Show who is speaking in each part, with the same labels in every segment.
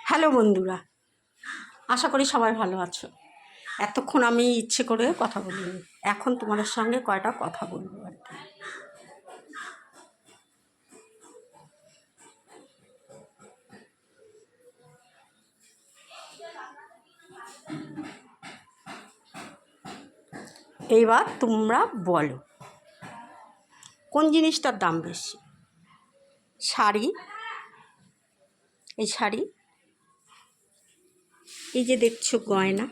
Speaker 1: Hello বন্ধুরা, আশা করি সবাই ভালো আছো। এতক্ষণ আমি ইচ্ছে করে কথা বলিনি, এখন তোমাদের সঙ্গে কয়টা কথা বলবো আর কি। এইবার তোমরা বলো, কোন জিনিসটার দাম বেশি? শাড়ি, এই শাড়ি, এই যে দেখছো গয়না,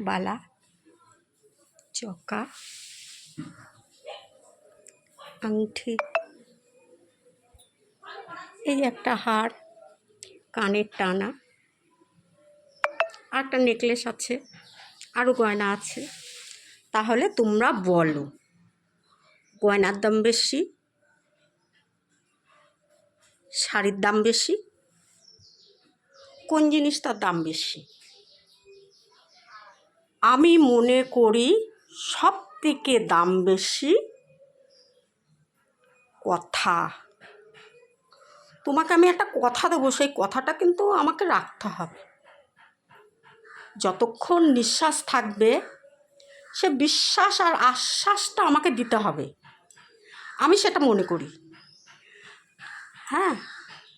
Speaker 1: বালা, চকা, আংটি, এই একটা হার, কানের টানা, আর একটা নেকলেস আছে, আরও গয়না আছে। তাহলে তোমরা বলো, গয়নার দাম বেশি, শাড়ির দাম বেশি, কোন জিনিসটার দাম বেশি? আমি মনে করি সব থেকে দাম বেশি কথা। তোমাকে আমি একটা কথা দেবো, সেই কথাটা কিন্তু আমাকে রাখতে হবে। যতক্ষণ নিঃশ্বাস থাকবে সে বিশ্বাস আর আশ্বাসটা আমাকে দিতে হবে, আমি সেটা মনে করি। হ্যাঁ,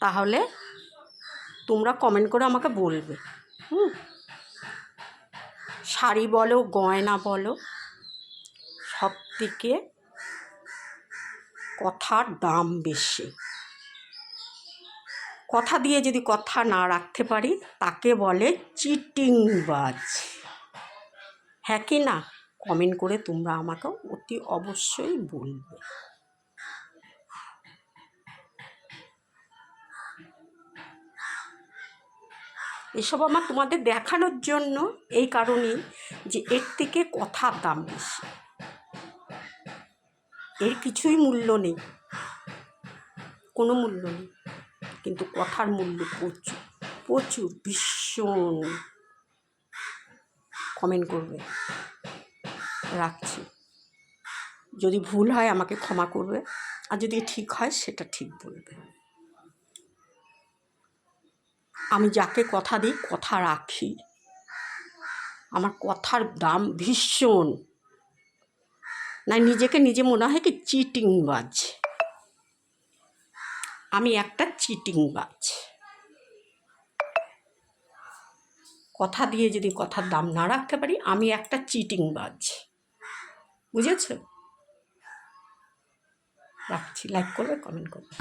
Speaker 1: তাহলে তোমরা কমেন্ট করে আমাকে বলবে। শাড়ি বলো, গয়না বলো, সব থেকে কথার দাম বেশি। কথা দিয়ে যদি কথা না রাখতে পারি তাকে বলে চিটিংবাজ। হ্যাঁ কি না? কমেন্ট করে তোমরা আমাকে অতি অবশ্যই বলবে। এসব আমার তোমাদের দেখানোর জন্য, এই কারণেই যে এর থেকে কথার দাম বেশি। এর কিছুই মূল্য নেই, কোনো মূল্য নেই, কিন্তু কথার মূল্য প্রচুর প্রচুর, ভীষণ। কমেন্ট করবে। রাখছি। যদি ভুল হয় আমাকে ক্ষমা করবে, আর যদি ঠিক হয় সেটা ঠিক বলবে। আমি যাকে কথা দিই কথা রাখি, আমার কথার দাম ভীষণ। না নিজেকে নিজে মনে হয় কি চিটিংবাজ। আমি একটা চিটিংবাজ। কথা দিয়ে যদি কথার দাম না রাখতে পারি আমি একটা চিটিংবাজ। বুঝেছো? রাখছি। লাইক করবে, কমেন্ট করবে।